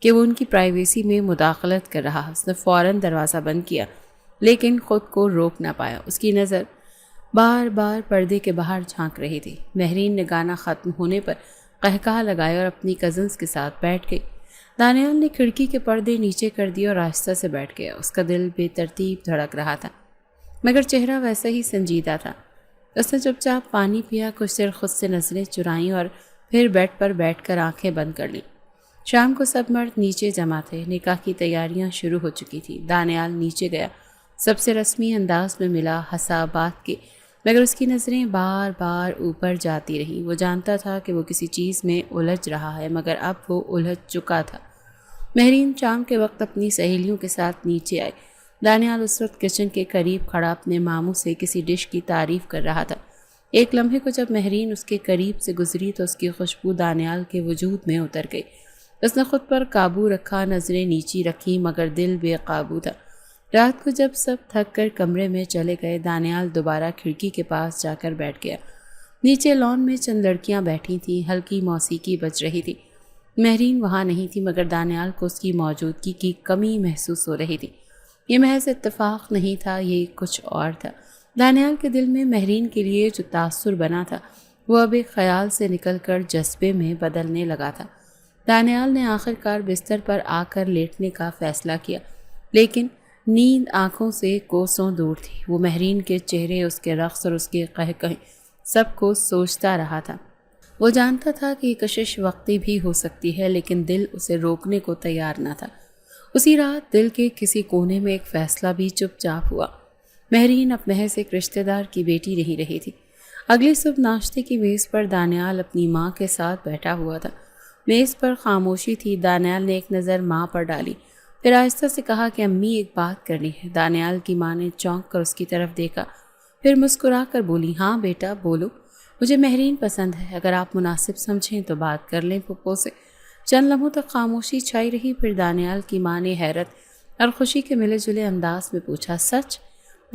کہ وہ ان کی پرائیویسی میں مداخلت کر رہا۔ اس نے فوراً دروازہ بند کیا لیکن خود کو روک نہ پایا۔ اس کی نظر بار بار پردے کے باہر جھانک رہی تھی۔ مہرین نے گانا ختم ہونے پر قہقہہ لگایا اور اپنی کزنز کے ساتھ بیٹھ گئی۔ دانیال نے کھڑکی کے پردے نیچے کر دیے اور آہستہ سے بیٹھ گیا۔ اس کا دل بے ترتیب دھڑک رہا تھا مگر چہرہ ویسا ہی سنجیدہ تھا۔ اس نے چپ چاپ پانی پیا، کچھ دیر خود سے نظریں چرائیں اور پھر بیڈ پر بیٹھ کر آنکھیں بند کر لیں۔ شام کو سب مرد نیچے جمع تھے، نکاح کی تیاریاں شروع ہو چکی تھی۔ دانیال نیچے گیا، سب سے رسمی انداز میں ملا، ہنسا، بات کی، مگر اس کی نظریں بار بار اوپر جاتی رہیں۔ وہ جانتا تھا کہ وہ کسی چیز میں الجھ رہا ہے مگر اب وہ الجھ چکا تھا۔ مہرین شام کے وقت اپنی سہیلیوں کے ساتھ نیچے آئے۔ دانیال اس وقت کچن کے قریب کھڑا اپنے ماموں سے کسی ڈش کی تعریف کر رہا تھا۔ ایک لمحے کو جب مہرین اس کے قریب سے گزری تو اس کی خوشبو دانیال کے وجود میں اتر گئی۔ اس نے خود پر قابو رکھا، نظریں نیچی رکھی مگر دل بے قابو تھا۔ رات کو جب سب تھک کر کمرے میں چلے گئے، دانیال دوبارہ کھڑکی کے پاس جا کر بیٹھ گیا۔ نیچے لان میں چند لڑکیاں بیٹھی تھیں، ہلکی موسیقی بج رہی تھی۔ مہرین وہاں نہیں تھی مگر دانیال کو اس کی موجودگی کی کمی محسوس ہو رہی تھی۔ یہ محض اتفاق نہیں تھا، یہ کچھ اور تھا۔ دانیال کے دل میں مہرین کے لیے جو تاثر بنا تھا وہ اب ایک خیال سے نکل کر جذبے میں بدلنے لگا تھا۔ دانیال نے آخر کار بستر پر آ کر لیٹنے کا فیصلہ کیا لیکن نیند آنکھوں سے کوسوں دور تھی۔ وہ مہرین کے چہرے، اس کے رقص اور اس کے قہقہے سب کو سوچتا رہا تھا۔ وہ جانتا تھا کہ یہ کشش وقتی بھی ہو سکتی ہے لیکن دل اسے روکنے کو تیار نہ تھا۔ اسی رات دل کے کسی کونے میں ایک فیصلہ بھی چپ چاپ ہوا۔ مہرین اب محض ایک رشتہ دار کی بیٹی نہیں رہی تھی۔ اگلی صبح ناشتے کی میز پر دانیال اپنی ماں کے ساتھ بیٹھا ہوا تھا۔ میز پر خاموشی تھی۔ دانیال نے ایک نظر ماں پر ڈالی، پھر آہستہ سے کہا کہ امی ایک بات کرنی ہے۔ دانیال کی ماں نے چونک کر اس کی طرف دیکھا، پھر مسکرا کر بولی، ہاں بیٹا بولو، مجھے مہرین پسند ہے، اگر آپ مناسب سمجھیں تو بات کر لیں پھپھو سے۔ چند لمحوں تک خاموشی چھائی رہی، پھر دانیال کی ماں نے حیرت اور خوشی کے ملے جلے انداز میں پوچھا، سچ؟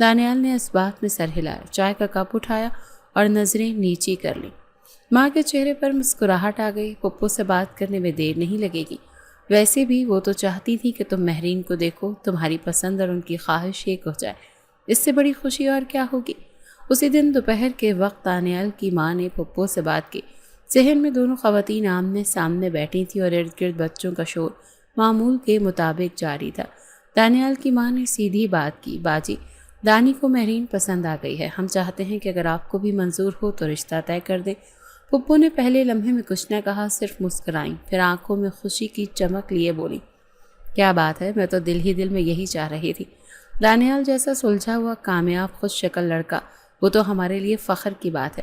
دانیال نے اس بات میں سر ہلایا، چائے کا کپ اٹھایا اور نظریں نیچی کر لیں۔ ماں کے چہرے پر مسکراہٹ آ گئی، پھپھو سے بات کرنے میں دیر نہیں لگے گی، ویسے بھی وہ تو چاہتی تھی کہ تم مہرین کو دیکھو، تمہاری پسند اور ان کی خواہش ایک ہو جائے، اس سے بڑی خوشی اور کیا ہوگی۔ اسی دن دوپہر کے وقت دانیال کی ماں نے پھپھو سے بات کی۔ ذہن میں دونوں خواتین آمنے سامنے بیٹھی تھیں اور ارد گرد بچوں کا شور معمول کے مطابق جاری تھا۔ دانیال کی ماں نے سیدھی بات کی، باجی دانی کو مہرین پسند آ گئی ہے، ہم چاہتے ہیں کہ اگر آپ کو بھی منظور ہو تو رشتہ طے کر دیں۔ پھپھو نے پہلے لمحے میں کچھ نہ کہا، صرف مسکرائیں، پھر آنکھوں میں خوشی کی چمک لیے بولی، کیا بات ہے، میں تو دل ہی دل میں یہی چاہ رہی تھی۔ دانیال جیسا سلجھا ہوا کامیاب خوش شکل لڑکا، وہ تو ہمارے لیے فخر کی بات ہے۔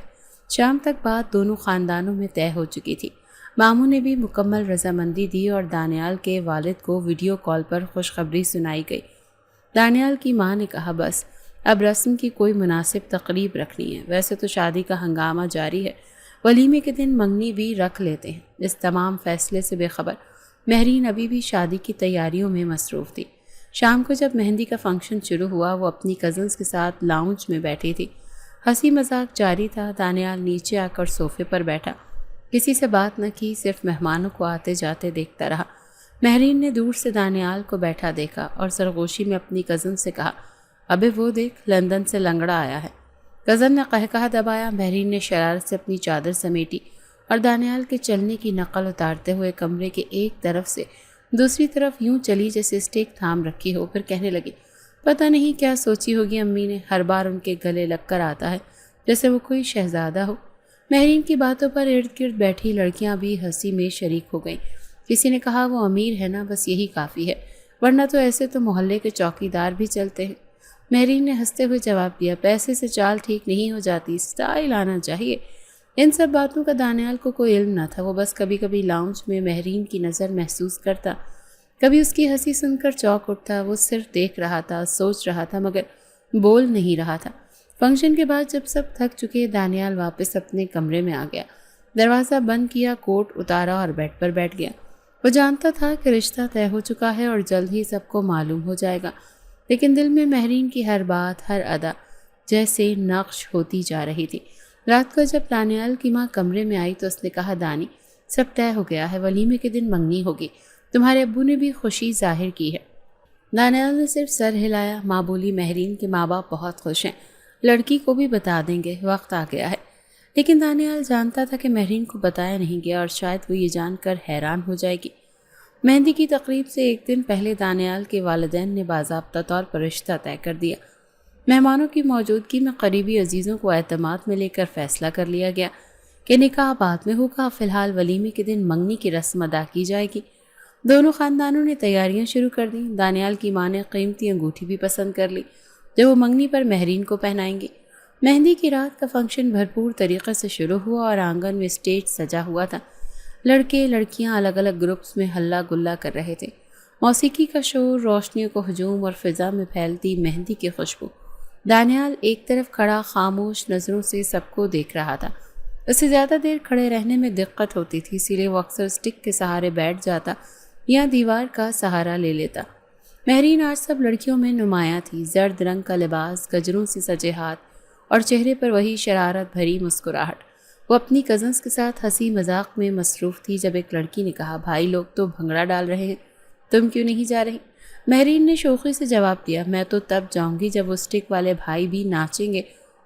شام تک بات دونوں خاندانوں میں طے ہو چکی تھی۔ ماموں نے بھی مکمل رضامندی دی اور دانیال کے والد کو ویڈیو کال پر خوشخبری سنائی گئی۔ دانیال کی ماں نے کہا، بس اب رسم کی کوئی مناسب تقریب رکھنی ہے، ویسے تو شادی کا ہنگامہ جاری ہے، ولیمے کے دن منگنی بھی رکھ لیتے ہیں۔ اس تمام فیصلے سے بے خبر مہرین ابھی بھی شادی کی تیاریوں میں مصروف تھی۔ شام کو جب مہندی کا فنکشن شروع ہوا، وہ اپنی کزنز کے ساتھ لاؤنج میں بیٹھی تھی۔ ہنسی مذاق جاری تھا۔ دانیال نیچے آ کر صوفے پر بیٹھا، کسی سے بات نہ کی، صرف مہمانوں کو آتے جاتے دیکھتا رہا۔ مہرین نے دور سے دانیال کو بیٹھا دیکھا اور سرگوشی میں اپنی کزن سے کہا، ابے وہ دیکھ، لندن سے لنگڑا آیا ہے۔ کزن نے قہقہہ دبایا۔ مہرین نے شرارت سے اپنی چادر سمیٹی اور دانیال کے چلنے کی نقل اتارتے ہوئے کمرے کے ایک طرف سے دوسری طرف یوں چلی جیسے اسٹیک تھام رکھی ہو، پھر کہنے لگی، پتہ نہیں کیا سوچی ہوگی امی نے، ہر بار ان کے گلے لگ کر آتا ہے جیسے وہ کوئی شہزادہ ہو۔ مہرین کی باتوں پر ارد گرد بیٹھی لڑکیاں بھی ہنسی میں شریک ہو گئیں۔ کسی نے کہا، وہ امیر ہے نا، بس یہی کافی ہے، ورنہ تو ایسے تو محلے کے چوکیدار بھی چلتے ہیں۔ مہرین نے ہنستے ہوئے جواب دیا، پیسے سے چال ٹھیک نہیں ہو جاتی، اسٹائل آنا چاہیے۔ ان سب باتوں کا دانیال کو کوئی علم نہ تھا، وہ بس کبھی کبھی لاؤنج میں مہرین کی نظر محسوس کرتا، کبھی اس کی ہنسی سن کر چونک اٹھتا۔ وہ صرف دیکھ رہا تھا، سوچ رہا تھا مگر بول نہیں رہا تھا۔ فنکشن کے بعد جب سب تھک چکے، دانیال واپس اپنے کمرے میں آ گیا، دروازہ بند کیا، کوٹ اتارا اور بیڈ پر بیٹھ گیا۔ وہ جانتا تھا کہ رشتہ طے ہو چکا ہے اور جلد ہی سب کو معلوم ہو جائے گا، لیکن دل میں مہرین کی ہر بات، ہر ادا جیسے نقش ہوتی جا رہی تھی۔ رات کو جب دانیال کی ماں کمرے میں آئی تو اس نے کہا، دانی، سب طے ہو گیا ہے، ولیمے کے دن منگنی ہوگی، تمہارے ابو نے بھی خوشی ظاہر کی ہے۔ دانیال نے صرف سر ہلایا۔ ماں بولی مہرین کے ماں باپ بہت خوش ہیں، لڑکی کو بھی بتا دیں گے، وقت آ گیا ہے۔ لیکن دانیال جانتا تھا کہ مہرین کو بتایا نہیں گیا اور شاید وہ یہ جان کر حیران ہو جائے گی۔ مہندی کی تقریب سے ایک دن پہلے دانیال کے والدین نے باضابطہ طور پر رشتہ طے کر دیا۔ مہمانوں کی موجودگی میں قریبی عزیزوں کو اعتماد میں لے کر فیصلہ کر لیا گیا کہ نکاح بعد میں ہوگا، فی الحال ولیمے کے دن منگنی کی رسم ادا کی جائے گی۔ دونوں خاندانوں نے تیاریاں شروع کر دیں۔ دانیال کی ماں نے قیمتی انگوٹھی بھی پسند کر لی جو وہ منگنی پر مہرین کو پہنائیں گی۔ مہندی کی رات کا فنکشن بھرپور طریقے سے شروع ہوا اور آنگن میں اسٹیج سجا ہوا تھا۔ لڑکے لڑکیاں الگ الگ گروپس میں ہلا گلا کر رہے تھے۔ موسیقی کا شور، روشنیوں کو ہجوم اور فضا میں پھیلتی مہندی کی خوشبو۔ دانیال ایک طرف کھڑا خاموش نظروں سے سب کو دیکھ رہا تھا۔ اسے زیادہ دیر کھڑے رہنے میں دقت ہوتی تھی، اسی لیے وہ اکثر اسٹک کے سہارے بیٹھ جاتا یا دیوار کا سہارا لے لیتا۔ مہرین آج سب لڑکیوں میں نمایاں تھی۔ زرد رنگ کا لباس، گجروں سے سجے ہاتھ اور چہرے پر وہی شرارت بھری مسکراہٹ۔ وہ اپنی کزنز کے ساتھ ہنسی مذاق میں مصروف تھی جب ایک لڑکی نے کہا، بھائی لوگ تو بھنگڑا ڈال رہے ہیں، تم کیوں نہیں جا رہی؟ مہرین نے شوخی سے جواب دیا، میں تو تب جاؤں گی جب وہ اسٹک والے بھائی بھی ناچیں گے،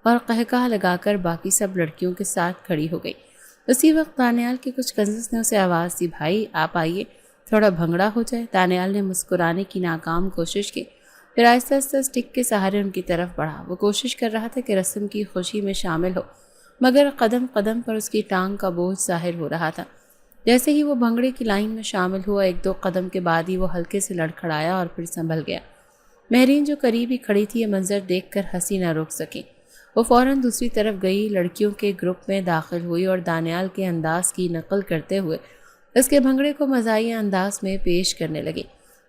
اور قہقہ لگا کر باقی سب لڑکیوں کے ساتھ کھڑی ہو گئی۔ اسی وقت دانیال کے کچھ کزنز نے اسے آواز دی، بھائی آپ آئیے، تھوڑا بھنگڑا ہو جائے۔ دانیال نے مسکرانے کی ناکام کوشش کی، پھر آہستہ آہستہ اسٹک کے سہارے ان کی طرف بڑھا۔ وہ کوشش کر رہا تھا کہ رسم کی خوشی میں شامل ہو، مگر قدم قدم پر اس کی ٹانگ کا بوجھ ظاہر ہو رہا تھا۔ جیسے ہی وہ بھنگڑے کی لائن میں شامل ہوا، ایک دو قدم کے بعد ہی وہ ہلکے سے لڑکھڑایا اور پھر سنبھل گیا۔ مہرین جو قریب ہی کھڑی تھی، یہ منظر دیکھ کر ہنسی نہ روک سکی۔ وہ فوراً دوسری طرف گئی، لڑکیوں کے گروپ میں داخل ہوئی اور دانیال کے انداز کی نقل کرتے ہوئے اس کے بھنگڑے کو مزاحیہ انداز میں پیش کرنے لگی۔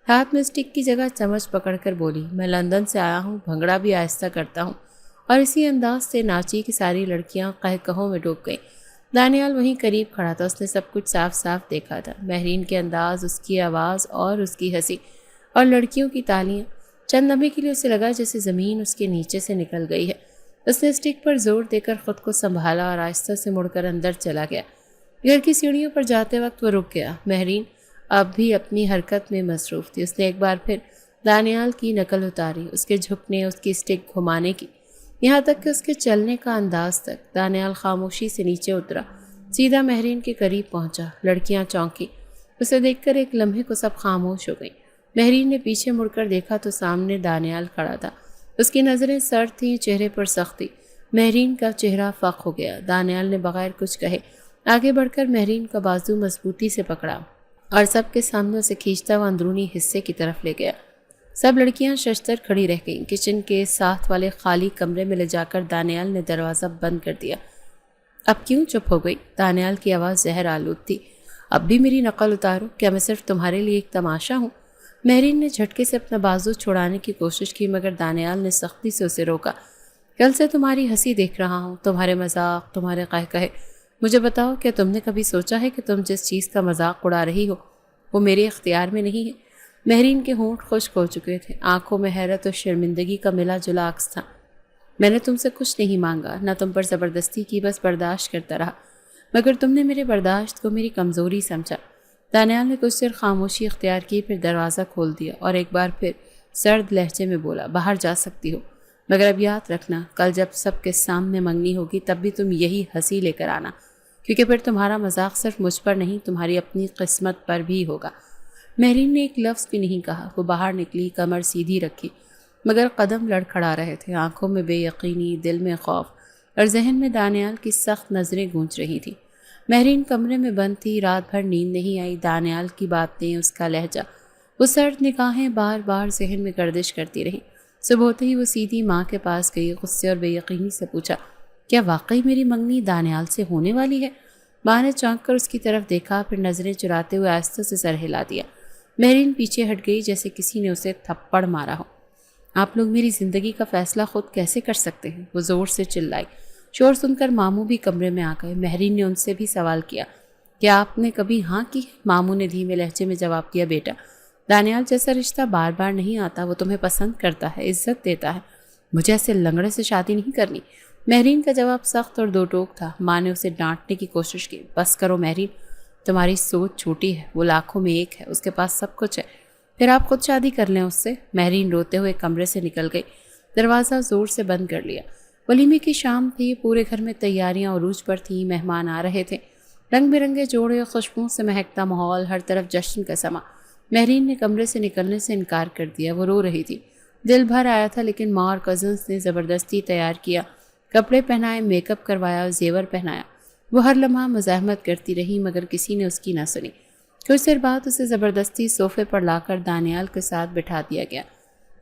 ہاتھ میں اسٹک کی جگہ چمچ پکڑ کر بولی، میں لندن سے آیا ہوں، بھنگڑا بھی آہستہ کرتا ہوں، اور اسی انداز سے ناچی کہ ساری لڑکیاں قہقہوں میں ڈوب گئیں۔ دانیال وہیں قریب کھڑا تھا، اس نے سب کچھ صاف صاف دیکھا تھا، مہرین کے انداز، اس کی آواز اور اس کی ہنسی اور لڑکیوں کی تالیاں۔ چند لمحے کے لیے اسے لگا جیسے زمین اس کے نیچے سے نکل گئی ہے۔ اس نے اسٹک پر زور دے کر خود کو سنبھالا اور آہستہ سے مڑ کر اندر چلا گیا۔ گھر کی سیڑھیوں پر جاتے وقت وہ رک گیا۔ مہرین اب بھی اپنی حرکت میں مصروف تھی۔ اس نے ایک بار پھر دانیال کی نقل اتاری، اس کے جھکنے، اس کی اسٹک گھمانے کی، یہاں تک کہ اس کے چلنے کا انداز تک۔ دانیال خاموشی سے نیچے اترا، سیدھا مہرین کے قریب پہنچا۔ لڑکیاں چونکی، اسے دیکھ کر ایک لمحے کو سب خاموش ہو گئیں۔ مہرین نے پیچھے مڑ کر دیکھا تو سامنے دانیال کھڑا تھا۔ اس کی نظریں سرد تھیں، چہرے پر سختی۔ مہرین کا چہرہ فق ہو گیا۔ دانیال نے بغیر کچھ کہے آگے بڑھ کر مہرین کا بازو مضبوطی سے پکڑا اور سب کے سامنے اسے کھینچتا ہوا اندرونی حصے کی طرف لے گیا۔ سب لڑکیاں ششتر کھڑی رہ گئیں۔ کچن کے ساتھ والے خالی کمرے میں لے جا کر دانیال نے دروازہ بند کر دیا۔ اب کیوں چپ ہو گئی؟ دانیال کی آواز زہر آلود تھی۔ اب بھی میری نقل اتارو، کیا میں صرف تمہارے لیے ایک تماشا ہوں؟ مہرین نے جھٹکے سے اپنا بازو چھڑانے کی کوشش کی، مگر دانیال نے سختی سے اسے روکا۔ کل سے تمہاری ہنسی دیکھ رہا ہوں، تمہارے مذاق، تمہارے قہقہے۔ مجھے بتاؤ، کیا تم نے کبھی سوچا ہے کہ تم جس چیز کا مذاق اڑا رہی ہو وہ میرے اختیار میں نہیں ہے؟ مہرین کے ہونٹ خشک ہو چکے تھے، آنکھوں میں حیرت اور شرمندگی کا ملا جلا عکس تھا۔ میں نے تم سے کچھ نہیں مانگا، نہ تم پر زبردستی کی، بس برداشت کرتا رہا، مگر تم نے میرے برداشت کو میری کمزوری سمجھا۔ دانیال نے کچھ دیر خاموشی اختیار کی، پھر دروازہ کھول دیا اور ایک بار پھر سرد لہجے میں بولا، باہر جا سکتی ہو، مگر اب یاد رکھنا، کل جب سب کے سامنے منگنی ہوگی تب بھی تم یہی ہنسی لے کر آنا، کیونکہ پھر تمہارا مذاق صرف مجھ پر نہیں، تمہاری اپنی قسمت پر بھی ہوگا۔ مہرین نے ایک لفظ بھی نہیں کہا۔ وہ باہر نکلی، کمر سیدھی رکھی، مگر قدم لڑکھڑا رہے تھے، آنکھوں میں بے یقینی، دل میں خوف، اور ذہن میں دانیال کی سخت نظریں گونج رہی تھیں۔ مہرین کمرے میں بند تھی، رات بھر نیند نہیں آئی۔ دانیال کی باتیں، اس کا لہجہ، وہ سرد نگاہیں بار بار ذہن میں گردش کرتی رہیں۔ صبح ہوتے ہی وہ سیدھی ماں کے پاس گئی، غصے اور بے یقینی سے پوچھا، کیا واقعی میری منگنی دانیال سے ہونے والی ہے؟ ماں نے چونک کر اس کی طرف دیکھا، پھر نظریں چراتے ہوئے آہستہ سے سر ہلا دیا۔ مہرین پیچھے ہٹ گئی جیسے کسی نے اسے تھپڑ مارا ہو۔ آپ لوگ میری زندگی کا فیصلہ خود کیسے کر سکتے ہیں؟ وہ زور سے چلائی۔ شور سن کر ماموں بھی کمرے میں آ گئے۔ مہرین نے ان سے بھی سوال کیا، کیا آپ نے کبھی ہاں کی ہے؟ ماموں نے دھیمے لہجے میں جواب دیا، بیٹا، دانیال جیسا رشتہ بار بار نہیں آتا، وہ تمہیں پسند کرتا ہے، عزت دیتا ہے، مجھے ایسے لنگڑے سے شادی نہیں کرنی۔ مہرین کا جواب سخت اور دو ٹوک تھا۔ ماں نے اسے ڈانٹنے کی کوشش کی، بس کرو مہرین، تمہاری سوچ چھوٹی ہے، وہ لاکھوں میں ایک ہے، اس کے پاس سب کچھ ہے، پھر آپ خود شادی کر لیں اس سے۔ مہرین روتے ہوئے کمرے سے نکل گئی، دروازہ زور سے بند کر لیا۔ ولیمے کی شام تھی، پورے گھر میں تیاریاں عروج پر تھیں، مہمان آ رہے تھے، رنگ برنگے جوڑے، خوشبوؤں سے مہکتا ماحول، ہر طرف جشن کا سما۔ مہرین نے کمرے سے نکلنے سے انکار کر دیا، وہ رو رہی تھی، دل بھر آیا تھا، لیکن ماں اور کزنس نے زبردستی تیار کیا، کپڑے پہنائے، میک اپ کروایا، زیور پہنایا۔ وہ ہر لمحہ مزاحمت کرتی رہی مگر کسی نے اس کی نہ سنی۔ کچھ دیر بعد اسے زبردستی صوفے پر لا کر دانیال کے ساتھ بٹھا دیا گیا۔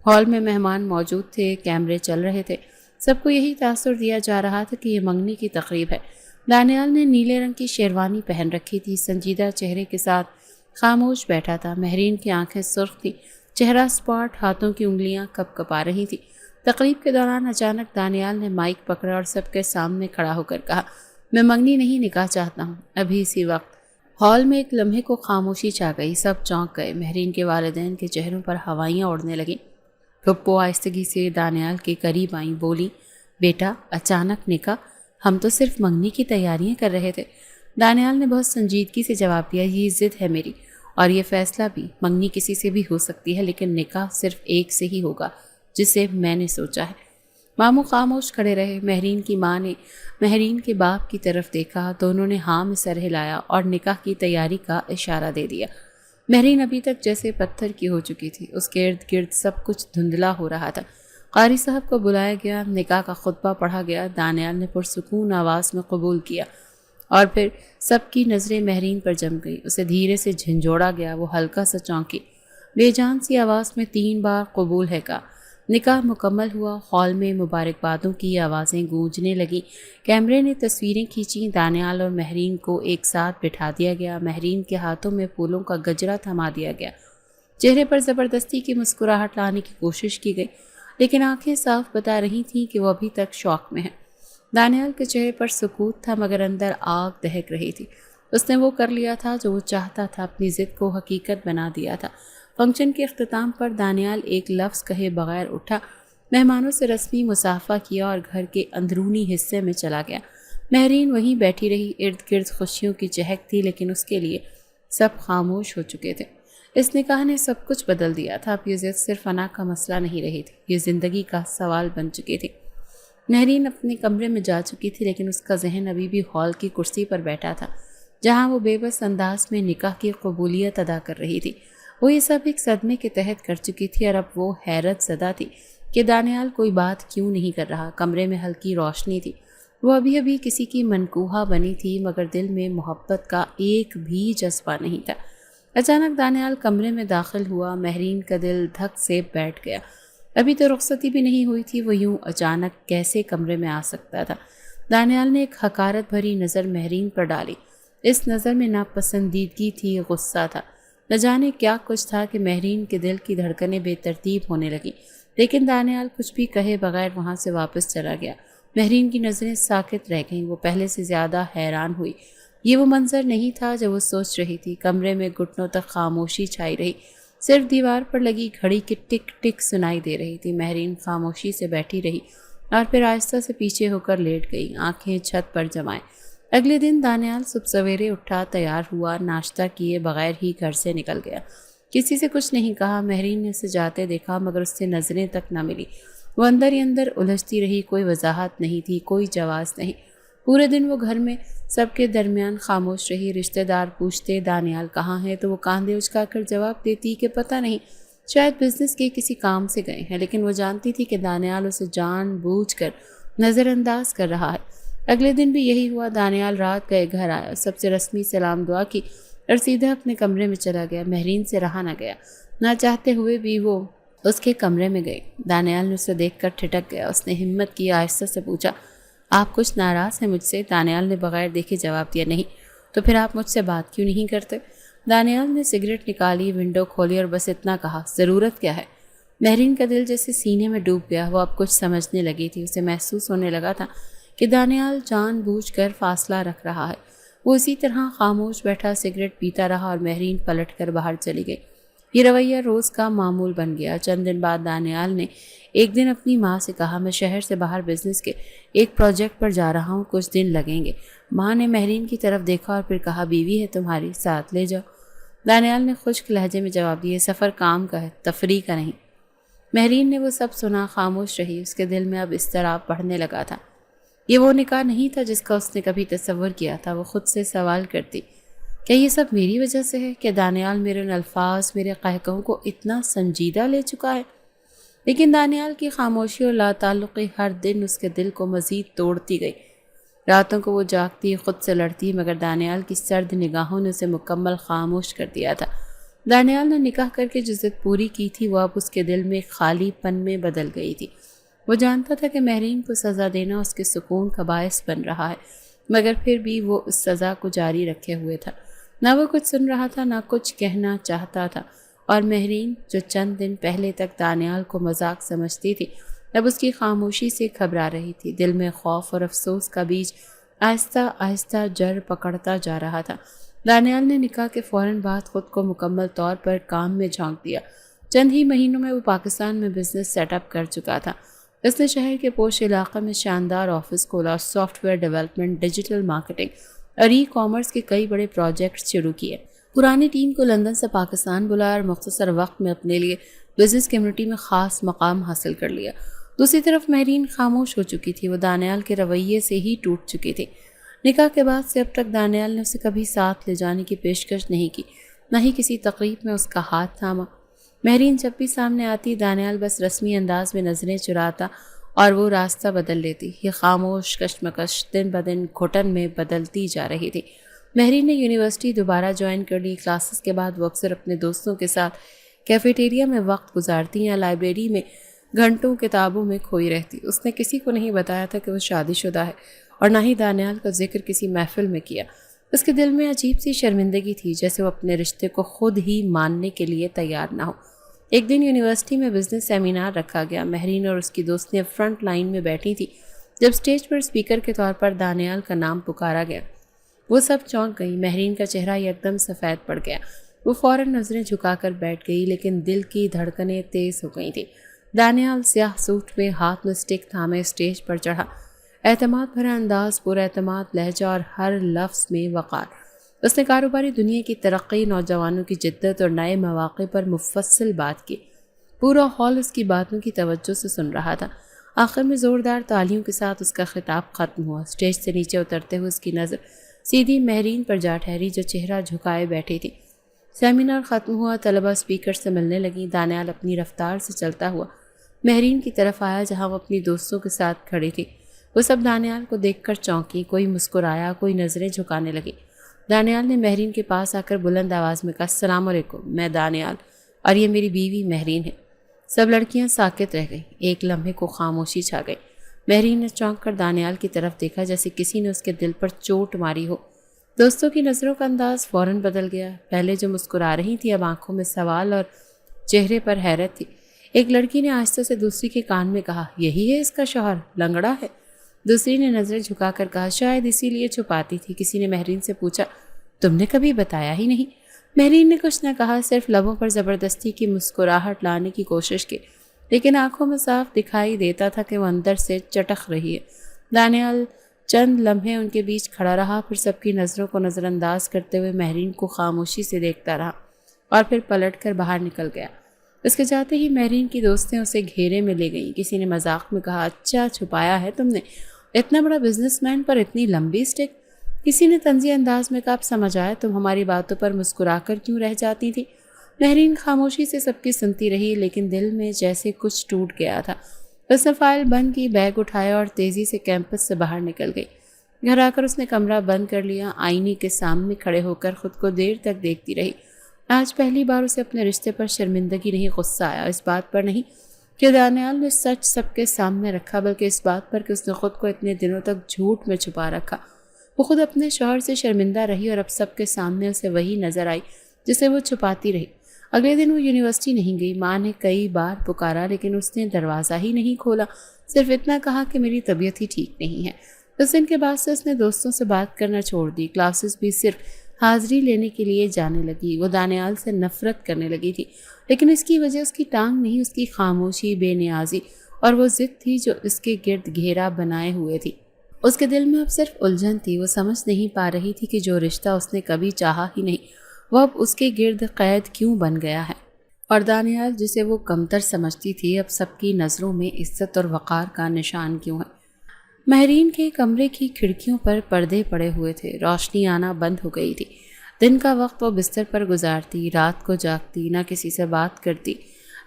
ہال میں مہمان موجود تھے، کیمرے چل رہے تھے، سب کو یہی تاثر دیا جا رہا تھا کہ یہ منگنی کی تقریب ہے۔ دانیال نے نیلے رنگ کی شیروانی پہن رکھی تھی، سنجیدہ چہرے کے ساتھ خاموش بیٹھا تھا۔ مہرین کی آنکھیں سرخ تھیں، چہرہ سپاٹ، ہاتھوں کی انگلیاں کپ کپا رہی تھیں۔ تقریب کے دوران اچانک دانیال نے مائک پکڑا اور سب کے سامنے کھڑا ہو کر کہا، میں منگنی نہیں، نکاح چاہتا ہوں، ابھی اسی وقت۔ ہال میں ایک لمحے کو خاموشی چھا گئی، سب چونک گئے۔ مہرین کے والدین کے چہروں پر ہوائیاں اڑنے لگیں۔ پھپھو آہستگی سے دانیال کے قریب آئیں، بولی، بیٹا اچانک نکاح؟ ہم تو صرف منگنی کی تیاریاں کر رہے تھے۔ دانیال نے بہت سنجیدگی سے جواب دیا، یہ ضد ہے میری، اور یہ فیصلہ بھی۔ منگنی کسی سے بھی ہو سکتی ہے، لیکن نکاح صرف ایک سے ہی ہوگا، جسے میں نے سوچا ہے۔ ماموں خاموش کھڑے رہے۔ مہرین کی ماں نے مہرین کے باپ کی طرف دیکھا، دونوں نے ہاں میں سر ہلایا اور نکاح کی تیاری کا اشارہ دے دیا۔ مہرین ابھی تک جیسے پتھر کی ہو چکی تھی، اس کے ارد گرد سب کچھ دھندلا ہو رہا تھا۔ قاری صاحب کو بلایا گیا، نکاح کا خطبہ پڑھا گیا، دانیال نے پرسکون آواز میں قبول کیا، اور پھر سب کی نظریں مہرین پر جم گئی۔ اسے دھیرے سے جھنجھوڑا گیا، وہ ہلکا سا چونکی، بے جان سی آواز میں 3 بار قبول ہے کہا۔ نکاح مکمل ہوا، ہال میں مبارکبادوں کی آوازیں گونجنے لگیں، کیمرے نے تصویریں کھینچیں، دانیال اور مہرین کو ایک ساتھ بٹھا دیا گیا، مہرین کے ہاتھوں میں پھولوں کا گجرا تھما دیا گیا، چہرے پر زبردستی کی مسکراہٹ لانے کی کوشش کی گئی، لیکن آنکھیں صاف بتا رہی تھیں کہ وہ ابھی تک شوق میں ہے۔ دانیال کے چہرے پر سکوت تھا مگر اندر آگ دہک رہی تھی۔ اس نے وہ کر لیا تھا جو وہ چاہتا تھا، اپنی ضد کو حقیقت بنا دیا تھا۔ فنکشن کے اختتام پر دانیال ایک لفظ کہے بغیر اٹھا، مہمانوں سے رسمی مصافحہ کیا اور گھر کے اندرونی حصے میں چلا گیا۔ مہرین وہیں بیٹھی رہی، ارد گرد خوشیوں کی چہک تھی، لیکن اس کے لیے سب خاموش ہو چکے تھے۔ اس نکاح نے سب کچھ بدل دیا تھا، اب یہ ضد صرف انا کا مسئلہ نہیں رہی تھی، یہ زندگی کا سوال بن چکی تھی۔ مہرین اپنے کمرے میں جا چکی تھی، لیکن اس کا ذہن ابھی بھی ہال کی کرسی پر بیٹھا تھا، جہاں وہ بے بس انداز میں نکاح کی قبولیت ادا کر رہی تھی۔ وہ یہ سب ایک صدمے کے تحت کر چکی تھی، اور اب وہ حیرت زدہ تھی کہ دانیال کوئی بات کیوں نہیں کر رہا۔ کمرے میں ہلکی روشنی تھی، وہ ابھی کسی کی منکوہا بنی تھی، مگر دل میں محبت کا ایک بھی جذبہ نہیں تھا۔ اچانک دانیال کمرے میں داخل ہوا، مہرین کا دل دھک سے بیٹھ گیا۔ ابھی تو رخصتی بھی نہیں ہوئی تھی، وہ یوں اچانک کیسے کمرے میں آ سکتا تھا؟ دانیال نے ایک حقارت بھری نظر مہرین پر ڈالی، اس نظر میں ناپسندیدگی تھی، غصہ تھا، نہ جانے کیا کچھ تھا کہ مہرین کے دل کی دھڑکنیں بے ترتیب ہونے لگیں، لیکن دانیال کچھ بھی کہے بغیر وہاں سے واپس چلا گیا۔ مہرین کی نظریں ساکت رہ گئیں، وہ پہلے سے زیادہ حیران ہوئی۔ یہ وہ منظر نہیں تھا جو وہ سوچ رہی تھی۔ کمرے میں گھٹنوں تک خاموشی چھائی رہی، صرف دیوار پر لگی گھڑی کی ٹک ٹک سنائی دے رہی تھی۔ مہرین خاموشی سے بیٹھی رہی اور پھر آہستہ سے پیچھے ہو کر لیٹ گئی، آنکھیں چھت پر جمائے۔ اگلے دن دانیال صبح سویرے اٹھا، تیار ہوا، ناشتہ کیے بغیر ہی گھر سے نکل گیا۔ کسی سے کچھ نہیں کہا۔ مہرین نے اسے جاتے دیکھا مگر اس سے نظریں تک نہ ملی۔ وہ اندر ہی اندر الجھتی رہی، کوئی وضاحت نہیں تھی، کوئی جواز نہیں۔ پورے دن وہ گھر میں سب کے درمیان خاموش رہی۔ رشتہ دار پوچھتے دانیال کہاں ہے تو وہ کاندھے اچکا کر جواب دیتی کہ پتہ نہیں، شاید بزنس کے کسی کام سے گئے ہیں، لیکن وہ جانتی تھی کہ دانیال اسے جان بوجھ کر نظر انداز کر رہا ہے۔ اگلے دن بھی یہی ہوا۔ دانیال رات گئے گھر آیا، سب سے رسمی سلام دعا کی اور سیدھا اپنے کمرے میں چلا گیا۔ مہرین سے رہا نہ گیا، نہ چاہتے ہوئے بھی وہ اس کے کمرے میں گئی۔ دانیال نے اسے دیکھ کر ٹھٹک گیا۔ اس نے ہمت کی، آہستہ سے پوچھا، آپ کچھ ناراض ہیں مجھ سے؟ دانیال نے بغیر دیکھے جواب دیا، نہیں۔ تو پھر آپ مجھ سے بات کیوں نہیں کرتے؟ دانیال نے سگریٹ نکالی، ونڈو کھولی اور بس اتنا کہا، ضرورت کیا ہے؟ مہرین کا دل جیسے سینے میں ڈوب گیا، وہ اب کچھ سمجھنے لگی تھی۔ اسے محسوس ہونے لگا تھا کہ دانیال جان بوجھ کر فاصلہ رکھ رہا ہے۔ وہ اسی طرح خاموش بیٹھا سگریٹ پیتا رہا اور مہرین پلٹ کر باہر چلی گئی۔ یہ رویہ روز کا معمول بن گیا۔ چند دن بعد دانیال نے ایک دن اپنی ماں سے کہا، میں شہر سے باہر بزنس کے ایک پروجیکٹ پر جا رہا ہوں، کچھ دن لگیں گے۔ ماں نے مہرین کی طرف دیکھا اور پھر کہا، بیوی ہے تمہاری، ساتھ لے جاؤ۔ دانیال نے خشک لہجے میں جواب دیا، سفر کام کا ہے، تفریح کا نہیں۔ مہرین نے وہ سب سنا، خاموش رہی۔ اس کے دل میں اب اضطراب بڑھنے لگا تھا۔ یہ وہ نکاح نہیں تھا جس کا اس نے کبھی تصور کیا تھا۔ وہ خود سے سوال کرتی، کیا یہ سب میری وجہ سے ہے؟ کہ دانیال میرے ان الفاظ، میرے قہقہوں کو اتنا سنجیدہ لے چکا ہے؟ لیکن دانیال کی خاموشی اور لا تعلقی ہر دن اس کے دل کو مزید توڑتی گئی۔ راتوں کو وہ جاگتی، خود سے لڑتی، مگر دانیال کی سرد نگاہوں نے اسے مکمل خاموش کر دیا تھا۔ دانیال نے نکاح کر کے جو ضد پوری کی تھی وہ اب اس کے دل میں خالی پن میں بدل گئی تھی۔ وہ جانتا تھا کہ مہرین کو سزا دینا اس کے سکون کا باعث بن رہا ہے، مگر پھر بھی وہ اس سزا کو جاری رکھے ہوئے تھا۔ نہ وہ کچھ سن رہا تھا، نہ کچھ کہنا چاہتا تھا، اور مہرین جو چند دن پہلے تک دانیال کو مذاق سمجھتی تھی، اب اس کی خاموشی سے گھبرا رہی تھی۔ دل میں خوف اور افسوس کا بیج آہستہ آہستہ جڑ پکڑتا جا رہا تھا۔ دانیال نے نکاح کے فوراً بعد خود کو مکمل طور پر کام میں جھونک دیا۔ چند ہی مہینوں میں وہ پاکستان میں بزنس سیٹ اپ کر چکا تھا۔ اس نے شہر کے پوش علاقے میں شاندار آفس کھولا اور soft where development, digital marketing اور ای کامرس کے کئی بڑے پروجیکٹس شروع کیے۔ پرانی ٹیم کو لندن سے پاکستان بلایا اور مختصر وقت میں اپنے لیے بزنس کمیونٹی میں خاص مقام حاصل کر لیا۔ دوسری طرف مہرین خاموش ہو چکی تھی۔ وہ دانیال کے رویے سے ہی ٹوٹ چکی تھی۔ نکاح کے بعد سے اب تک دانیال نے اسے کبھی ساتھ لے جانے کی پیشکش نہیں کی، نہ ہی کسی تقریب میں اس کا ہاتھ تھاما۔ مہرین جب بھی سامنے آتی، دانیال بس رسمی انداز میں نظریں چراتا اور وہ راستہ بدل لیتی۔ یہ خاموش کشمکش دن بدن گھٹن میں بدلتی جا رہی تھی۔ مہرین نے یونیورسٹی دوبارہ جوائن کر لی۔ کلاسز کے بعد وہ اکثر اپنے دوستوں کے ساتھ کیفیٹیریا میں وقت گزارتی یا لائبریری میں گھنٹوں کتابوں میں کھوئی رہتی۔ اس نے کسی کو نہیں بتایا تھا کہ وہ شادی شدہ ہے، اور نہ ہی دانیال کا ذکر کسی محفل میں کیا۔ اس کے دل میں عجیب سی شرمندگی تھی، جیسے وہ اپنے رشتے کو خود ہی ماننے کے لیے تیار نہ ہو۔ ایک دن یونیورسٹی میں بزنس سیمینار رکھا گیا۔ مہرین اور اس کی دوستیں فرنٹ لائن میں بیٹھی تھی۔ جب اسٹیج پر اسپیکر کے طور پر دانیال کا نام پکارا گیا، وہ سب چونک گئی۔ مہرین کا چہرہ یکدم سفید پڑ گیا۔ وہ فوراً نظریں جھکا کر بیٹھ گئی، لیکن دل کی دھڑکنیں تیز ہو گئی تھیں۔ دانیال سیاہ سوٹ میں ہاتھ میں اسٹک تھامے اسٹیج پر چڑھا۔ اعتماد بھرا انداز، پورا اعتماد لہجہ اور ہر لفظ میں وقار۔ اس نے کاروباری دنیا کی ترقی، نوجوانوں کی جدت اور نئے مواقع پر مفصل بات کی۔ پورا ہال اس کی باتوں کی توجہ سے سن رہا تھا۔ آخر میں زوردار تالیوں کے ساتھ اس کا خطاب ختم ہوا۔ اسٹیج سے نیچے اترتے ہوئے اس کی نظر سیدھی مہرین پر جا ٹھہری، جو چہرہ جھکائے بیٹھی تھی۔ سیمینار ختم ہوا، طلبہ اسپیکر سے ملنے لگیں۔ دانیال اپنی رفتار سے چلتا ہوا مہرین کی طرف آیا، جہاں وہ اپنی دوستوں کے ساتھ کھڑی تھی۔ وہ سب دانیال کو دیکھ کر چونکی، کوئی مسکرایا، کوئی نظریں جھکانے لگی۔ دانیال نے مہرین کے پاس آ کر بلند آواز میں کہا، السلام علیکم، میں دانیال اور یہ میری بیوی مہرین ہے۔ سب لڑکیاں ساکت رہ گئیں۔ ایک لمحے کو خاموشی چھا گئی۔ مہرین نے چونک کر دانیال کی طرف دیکھا، جیسے کسی نے اس کے دل پر چوٹ ماری ہو۔ دوستوں کی نظروں کا انداز فوراً بدل گیا۔ پہلے جو مسکرا رہی تھی، اب آنکھوں میں سوال اور چہرے پر حیرت تھی۔ ایک لڑکی نے آہستہ سے دوسری کے کان میں کہا، یہی ہے اس کا شوہر، لنگڑا ہے۔ دوسری نے نظریں جھکا کر کہا، شاید اسی لیے چھپاتی تھی۔ کسی نے مہرین سے پوچھا، تم نے کبھی بتایا ہی نہیں؟ مہرین نے کچھ نہ کہا، صرف لبوں پر زبردستی کی مسکراہٹ لانے کی کوشش کی، لیکن آنکھوں میں صاف دکھائی دیتا تھا کہ وہ اندر سے چٹخ رہی ہے۔ دانیال چند لمحے ان کے بیچ کھڑا رہا، پھر سب کی نظروں کو نظر انداز کرتے ہوئے مہرین کو خاموشی سے دیکھتا رہا اور پھر پلٹ کر باہر نکل گیا۔ اس کے جاتے ہی مہرین کی دوستیں اسے گھیرے میں لے گئیں۔ کسی نے مذاق میں کہا، اچھا چھپایا ہے تم نے، اتنا بڑا بزنس مین پر اتنی لمبی اسٹک۔ کسی نے طنزی انداز میں کہا، اب سمجھ آیا تم ہماری باتوں پر مسکرا کر کیوں رہ جاتی تھی۔ مہرین خاموشی سے سب کی سنتی رہی، لیکن دل میں جیسے کچھ ٹوٹ گیا تھا۔ اس نے فائل بند کی، بیگ اٹھایا اور تیزی سے کیمپس سے باہر نکل گئی۔ گھر آ کر اس نے کمرہ بند کر لیا۔ آئینے کے سامنے کھڑے ہو کر خود کو دیر تک دیکھتی رہی۔ آج پہلی بار اسے اپنے رشتے پر شرمندگی نہیں، غصہ آیا۔ اس بات پر نہیں کہ دانیال نے سچ سب کے سامنے رکھا، بلکہ اس بات پر کہ اس نے خود کو اتنے دنوں تک جھوٹ میں چھپا رکھا۔ وہ خود اپنے شوہر سے شرمندہ رہی اور اب سب کے سامنے اسے وہی نظر آئی جسے وہ چھپاتی رہی۔ اگلے دن وہ یونیورسٹی نہیں گئی۔ ماں نے کئی بار پکارا، لیکن اس نے دروازہ ہی نہیں کھولا، صرف اتنا کہا کہ میری طبیعت ہی ٹھیک نہیں ہے۔ اس دن کے بعد سے اس نے دوستوں سے بات کرنا چھوڑ دی۔ کلاسز بھی صرف حاضری لینے کے لیے جانے لگی۔ وہ دانیال سے نفرت کرنے لگی تھی، لیکن اس کی وجہ اس کی ٹانگ نہیں، اس کی خاموشی، بے نیازی اور وہ ضد تھی جو اس کے گرد گھیرا بنائے ہوئے تھی۔ اس کے دل میں اب صرف الجھن تھی۔ وہ سمجھ نہیں پا رہی تھی کہ جو رشتہ اس نے کبھی چاہا ہی نہیں، وہ اب اس کے گرد قید کیوں بن گیا ہے، اور دانیال جسے وہ کمتر سمجھتی تھی اب سب کی نظروں میں عزت اور وقار کا نشان کیوں ہے۔ مہرین کے کمرے کی کھڑکیوں پر پردے پڑے ہوئے تھے، روشنی آنا بند ہو گئی تھی۔ دن کا وقت وہ بستر پر گزارتی، رات کو جاگتی، نہ کسی سے بات کرتی،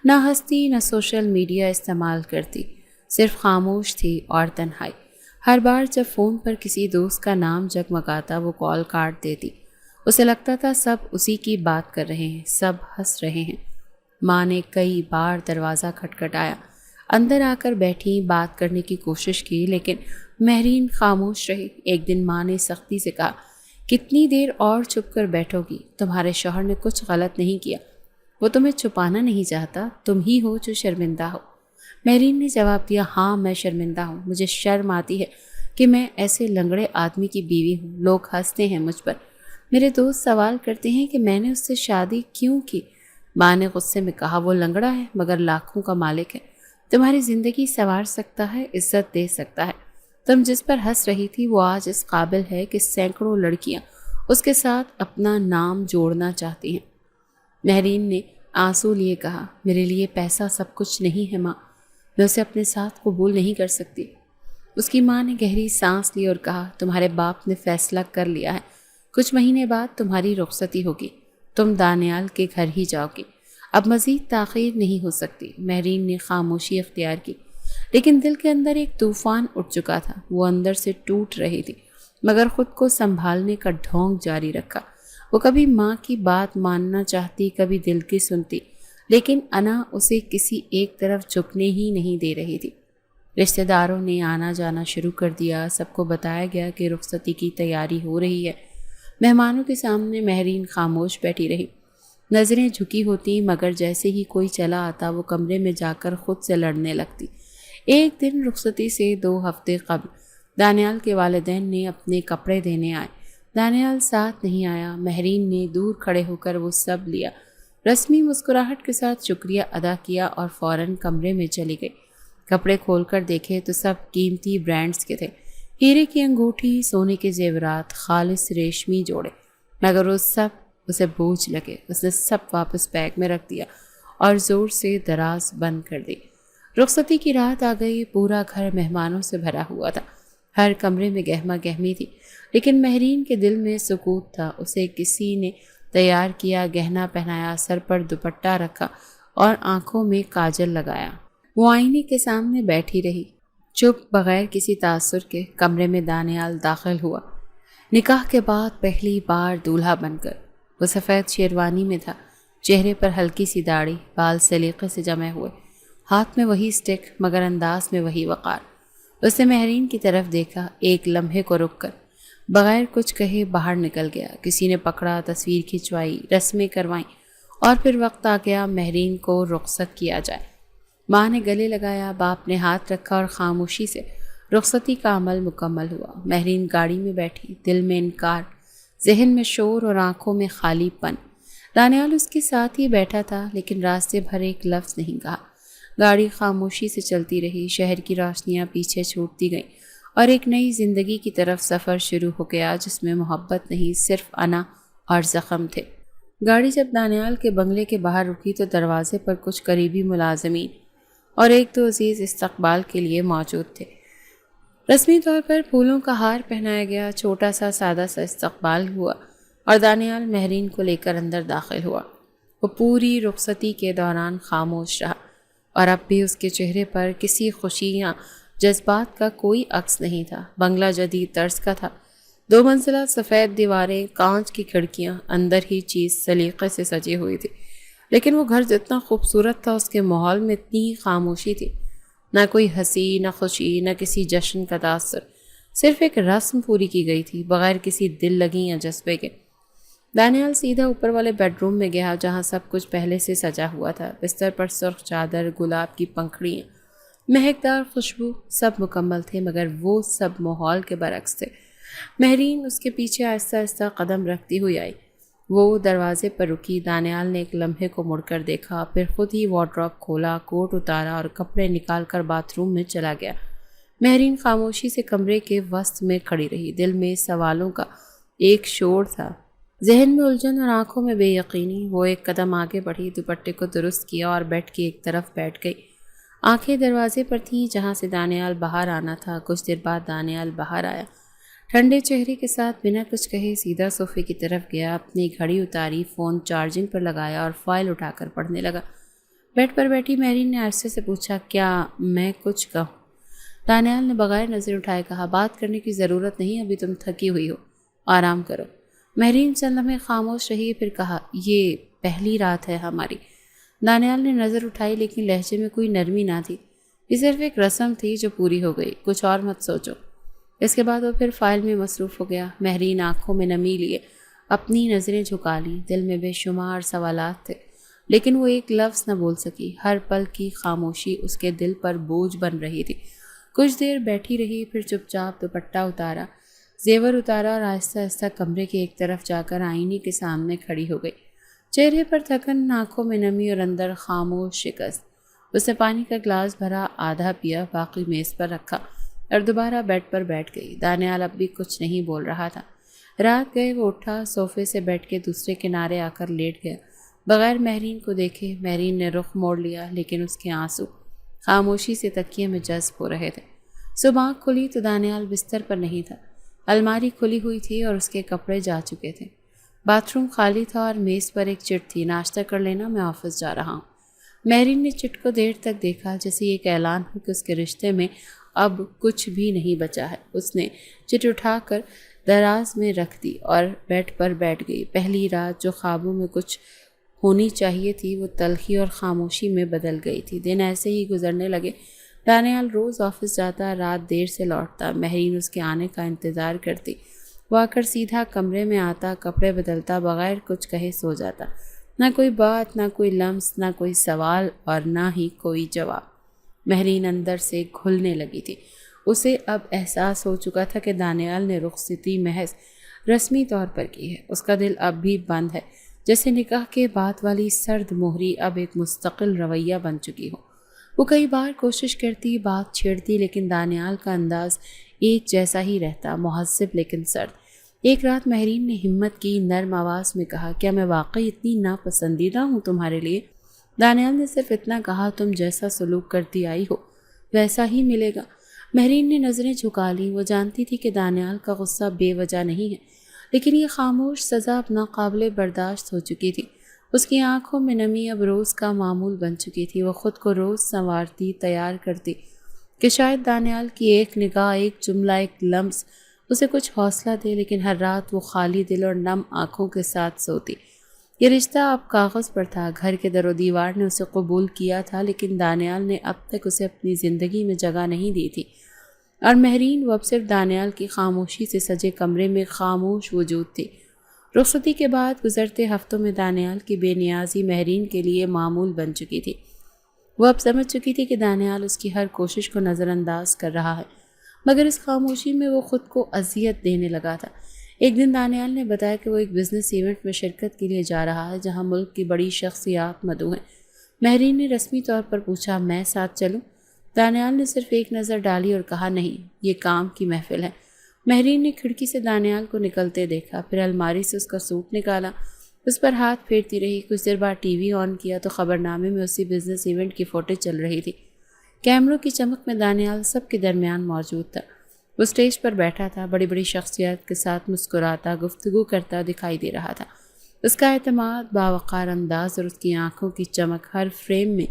نہ ہنستی، نہ سوشل میڈیا استعمال کرتی، صرف خاموش تھی اور تنہائی۔ ہر بار جب فون پر کسی دوست کا نام جگمگاتا وہ کال کاٹ دیتی۔ اسے لگتا تھا سب اسی کی بات کر رہے ہیں، سب ہنس رہے ہیں۔ ماں نے کئی بار دروازہ کھٹکھٹایا، اندر آ کر بیٹھی، بات کرنے کی کوشش کی، لیکن مہرین خاموش رہی۔ ایک دن ماں نے سختی سے کہا، کتنی دیر اور چھپ کر بیٹھو گی؟ تمہارے شوہر نے کچھ غلط نہیں کیا، وہ تمہیں چھپانا نہیں چاہتا، تم ہی ہو جو شرمندہ ہو۔ مہرین نے جواب دیا، ہاں میں شرمندہ ہوں، مجھے شرم آتی ہے کہ میں ایسے لنگڑے آدمی کی بیوی ہوں، لوگ ہنستے ہیں مجھ پر، میرے دوست سوال کرتے ہیں کہ میں نے اس سے شادی کیوں کی۔ ماں نے غصے میں کہا، وہ لنگڑا ہے مگر لاکھوں کا مالک ہے، تمہاری زندگی سنوار سکتا ہے، عزت دے سکتا ہے۔ تم جس پر ہنس رہی تھی وہ آج اس قابل ہے کہ سینکڑوں لڑکیاں اس کے ساتھ اپنا نام جوڑنا چاہتی ہیں۔ مہرین نے آنسو لیے کہا، میرے لیے پیسہ سب کچھ نہیں ہے ماں، میں اسے اپنے ساتھ قبول نہیں کر سکتی۔ اس کی ماں نے گہری سانس لی اور کہا، تمہارے باپ نے فیصلہ کر لیا ہے، کچھ مہینے بعد تمہاری رخصتی ہوگی، تم دانیال کے گھر ہی جاؤ گی، اب مزید تاخیر نہیں ہو سکتی۔ مہرین نے خاموشی اختیار کی، لیکن دل کے اندر ایک طوفان اٹھ چکا تھا۔ وہ اندر سے ٹوٹ رہی تھی مگر خود کو سنبھالنے کا ڈھونگ جاری رکھا۔ وہ کبھی ماں کی بات ماننا چاہتی، کبھی دل کی سنتی، لیکن انا اسے کسی ایک طرف جھکنے ہی نہیں دے رہی تھی۔ رشتہ داروں نے آنا جانا شروع کر دیا، سب کو بتایا گیا کہ رخصتی کی تیاری ہو رہی ہے۔ مہمانوں کے سامنے مہرین خاموش بیٹھی رہی، نظریں جھکی ہوتی، مگر جیسے ہی کوئی چلا آتا وہ کمرے میں جا کر خود سے لڑنے لگتی۔ ایک دن رخصتی سے 2 ہفتے قبل دانیال کے والدین نے اپنے کپڑے دینے آئے۔ دانیال ساتھ نہیں آیا۔ مہرین نے دور کھڑے ہو کر وہ سب لیا، رسمی مسکراہٹ کے ساتھ شکریہ ادا کیا اور فوراً کمرے میں چلی گئی۔ کپڑے کھول کر دیکھے تو سب قیمتی برانڈز کے تھے، ہیرے کی انگوٹھی، سونے کے زیورات، خالص ریشمی جوڑے، مگر وہ سب اسے بوجھ لگے۔ اس نے سب واپس بیگ میں رکھ دیا اور زور سے دراز بند کر دی۔ رخصتی کی رات آ گئی، پورا گھر مہمانوں سے بھرا ہوا تھا، ہر کمرے میں گہما گہمی تھی، لیکن مہرین کے دل میں سکوت تھا۔ اسے کسی نے تیار کیا، گہنا پہنایا، سر پر دوپٹہ رکھا اور آنکھوں میں کاجل لگایا۔ وہ آئینے کے سامنے بیٹھی رہی، چپ، بغیر کسی تاثر کے۔ کمرے میں دانیال داخل ہوا، نکاح کے بعد پہلی بار دولہا بن کر۔ وہ سفید شیروانی میں تھا، چہرے پر ہلکی سی داڑھی، بال سلیقے سے جمے ہوئے، ہاتھ میں وہی سٹک مگر انداز میں وہی وقار۔ اس نے مہرین کی طرف دیکھا، ایک لمحے کو رک کر بغیر کچھ کہے باہر نکل گیا۔ کسی نے پکڑا، تصویر کھنچوائی، رسمیں کروائیں اور پھر وقت آ گیا مہرین کو رخصت کیا جائے۔ ماں نے گلے لگایا، باپ نے ہاتھ رکھا اور خاموشی سے رخصتی کا عمل مکمل ہوا۔ مہرین گاڑی میں بیٹھی، دل میں انکار، ذہن میں شور اور آنکھوں میں خالی پن۔ دانیال اس کے ساتھ ہی بیٹھا تھا، لیکن راستے بھر ایک لفظ نہیں کہا۔ گاڑی خاموشی سے چلتی رہی، شہر کی روشنیاں پیچھے چھوٹتی گئیں اور ایک نئی زندگی کی طرف سفر شروع ہو گیا جس میں محبت نہیں، صرف انا اور زخم تھے۔ گاڑی جب دانیال کے بنگلے کے باہر رکی تو دروازے پر کچھ قریبی ملازمین اور 1-2 عزیز استقبال کے لیے موجود تھے۔ رسمی طور پر پھولوں کا ہار پہنایا گیا، چھوٹا سا سادہ سا استقبال ہوا اور دانیال مہرین کو لے کر اندر داخل ہوا۔ وہ پوری رخصتی کے دوران خاموش رہا اور اب بھی اس کے چہرے پر کسی خوشی یا جذبات کا کوئی عکس نہیں تھا۔ بنگلہ جدید طرز کا تھا، 2 منزلہ، سفید دیواریں، کانچ کی کھڑکیاں، اندر ہی چیز سلیقے سے سجی ہوئی تھی، لیکن وہ گھر جتنا خوبصورت تھا اس کے ماحول میں اتنی خاموشی تھی، نہ کوئی ہنسی، نہ خوشی، نہ کسی جشن کا تاثر، صرف ایک رسم پوری کی گئی تھی بغیر کسی دل لگی یا جذبے کے۔ دانیال سیدھا اوپر والے بیڈ روم میں گیا جہاں سب کچھ پہلے سے سجا ہوا تھا۔ بستر پر سرخ چادر، گلاب کی پنکھڑیاں، مہکدار خوشبو، سب مکمل تھے، مگر وہ سب ماحول کے برعکس تھے۔ مہرین اس کے پیچھے آہستہ آہستہ قدم رکھتی ہوئی آئی۔ وہ دروازے پر رکی۔ دانیال نے ایک لمحے کو مڑ کر دیکھا، پھر خود ہی وارڈروب کھولا، کوٹ اتارا اور کپڑے نکال کر باتھ روم میں چلا گیا۔ مہرین خاموشی سے کمرے کے وسط میں کھڑی رہی۔ دل میں سوالوں کا ایک شور تھا، ذہن میں الجھن اور آنکھوں میں بے یقینی۔ وہ ایک قدم آگے بڑھی، دوپٹے کو درست کیا اور بیڈ کی ایک طرف بیٹھ گئی۔ آنکھیں دروازے پر تھیں جہاں سے دانیال باہر آنا تھا۔ کچھ دیر بعد دانیال باہر آیا، ٹھنڈے چہرے کے ساتھ بنا کچھ کہے سیدھا صوفے کی طرف گیا، اپنی گھڑی اتاری، فون چارجنگ پر لگایا اور فائل اٹھا کر پڑھنے لگا۔ بیڈ پر بیٹھی مہرین نے عرصے سے پوچھا، کیا میں کچھ کہوں؟ دانیال نے بغیر نظر اٹھائے کہا، بات کرنے کی ضرورت نہیں، ابھی تم تھکی ہوئی ہو، آرام کرو۔ مہرین چند لمحے خاموش رہی، پھر کہا، یہ پہلی رات ہے ہماری۔ دانیال نے نظر اٹھائی لیکن لہجے میں کوئی نرمی نہ تھی۔ یہ صرف ایک رسم تھی جو پوری ہو گئی، کچھ اور مت سوچو۔ اس کے بعد وہ پھر فائل میں مصروف ہو گیا۔ مہرین آنکھوں میں نمی لیے اپنی نظریں جھکا لیں۔ دل میں بے شمار سوالات تھے لیکن وہ ایک لفظ نہ بول سکی۔ ہر پل کی خاموشی اس کے دل پر بوجھ بن رہی تھی۔ کچھ دیر بیٹھی رہی، پھر چپ چاپ دوپٹہ اتارا، زیور اتارا اور آہستہ آہستہ کمرے کی ایک طرف جا کر آئینے کے سامنے کھڑی ہو گئی۔ چہرے پر تھکن، آنکھوں میں نمی اور اندر خاموش شکست۔ اس نے پانی کا گلاس بھرا، آدھا پیا، باقی میز پر رکھا اور دوبارہ بیڈ پر بیٹھ گئی۔ دانیال اب بھی کچھ نہیں بول رہا تھا۔ رات گئے وہ اٹھا، صوفے سے بیٹھ کے دوسرے کنارے آ کر لیٹ گیا، بغیر مہرین کو دیکھے۔ مہرین نے رخ موڑ لیا لیکن اس کے آنسو خاموشی سے تکیے میں جذب ہو رہے تھے۔ صبح آنکھ کھلی تو دانیال بستر پر نہیں تھا۔ الماری کھلی ہوئی تھی اور اس کے کپڑے جا چکے تھے۔ باتھ روم خالی تھا اور میز پر ایک چٹ تھی، ناشتہ کر لینا، میں آفس جا رہا ہوں۔ مہرین نے چٹ کو دیر تک دیکھا جیسے یہ ایک اعلان ہو کہ اس کے رشتے میں اب کچھ بھی نہیں بچا ہے۔ اس نے چٹ اٹھا کر دراز میں رکھ دی اور بیڈ پر بیٹھ گئی۔ پہلی رات جو خوابوں میں کچھ ہونی چاہیے تھی وہ تلخی اور خاموشی میں بدل گئی تھی۔ دن ایسے ہی گزرنے لگے۔ دانیال روز آفس جاتا، رات دیر سے لوٹتا، مہرین اس کے آنے کا انتظار کرتی۔ وہ آ کر سیدھا کمرے میں آتا، کپڑے بدلتا، بغیر کچھ کہے سو جاتا۔ نہ کوئی بات، نہ کوئی لمس، نہ کوئی سوال اور نہ ہی کوئی جواب۔ مہرین اندر سے گھلنے لگی تھی۔ اسے اب احساس ہو چکا تھا کہ دانیال نے رخصتی محض رسمی طور پر کی ہے۔ اس کا دل اب بھی بند ہے، جیسے نکاح کے بعد والی سرد مہری اب ایک مستقل رویہ بن چکی ہو۔ وہ کئی بار کوشش کرتی، بات چھیڑتی، لیکن دانیال کا انداز ایک جیسا ہی رہتا، مہذب لیکن سرد۔ ایک رات مہرین نے ہمت کی، نرم آواز میں کہا، کیا میں واقعی اتنی ناپسندیدہ ہوں تمہارے لیے؟ دانیال نے صرف اتنا کہا، تم جیسا سلوک کرتی آئی ہو ویسا ہی ملے گا۔ مہرین نے نظریں جھکا لیں۔ وہ جانتی تھی کہ دانیال کا غصہ بے وجہ نہیں ہے، لیکن یہ خاموش سزا اب ناقابل برداشت ہو چکی تھی۔ اس کی آنکھوں میں نمی اب روز کا معمول بن چکی تھی۔ وہ خود کو روز سنوارتی، تیار کرتی کہ شاید دانیال کی ایک نگاہ، ایک جملہ، ایک لمس اسے کچھ حوصلہ دے، لیکن ہر رات وہ خالی دل اور نم آنکھوں کے ساتھ سوتی۔ یہ رشتہ اب کاغذ پر تھا، گھر کے در و دیوار نے اسے قبول کیا تھا، لیکن دانیال نے اب تک اسے اپنی زندگی میں جگہ نہیں دی تھی۔ اور مہرین، وہ اب صرف دانیال کی خاموشی سے سجے کمرے میں خاموش وجود تھی۔ رخصتی کے بعد گزرتے ہفتوں میں دانیال کی بے نیازی مہرین کے لیے معمول بن چکی تھی۔ وہ اب سمجھ چکی تھی کہ دانیال اس کی ہر کوشش کو نظر انداز کر رہا ہے، مگر اس خاموشی میں وہ خود کو اذیت دینے لگا تھا۔ ایک دن دانیال نے بتایا کہ وہ ایک بزنس ایونٹ میں شرکت کے لیے جا رہا ہے جہاں ملک کی بڑی شخصیات مدعو ہیں۔ مہرین نے رسمی طور پر پوچھا، میں ساتھ چلوں؟ دانیال نے صرف ایک نظر ڈالی اور کہا، نہیں، یہ کام کی محفل ہے۔ مہرین نے کھڑکی سے دانیال کو نکلتے دیکھا، پھر الماری سے اس کا سوٹ نکالا، اس پر ہاتھ پھیرتی رہی۔ کچھ دیر بعد ٹی وی آن کیا تو خبرنامے میں اسی بزنس ایونٹ کی فوٹیج چل رہی تھی۔ کیمروں کی چمک میں دانیال سب کے درمیان موجود تھا۔ وہ اسٹیج پر بیٹھا تھا، بڑی بڑی شخصیات کے ساتھ مسکراتا، گفتگو کرتا دکھائی دے رہا تھا۔ اس کا اعتماد، باوقار انداز اور اس کی آنکھوں کی چمک ہر فریم میں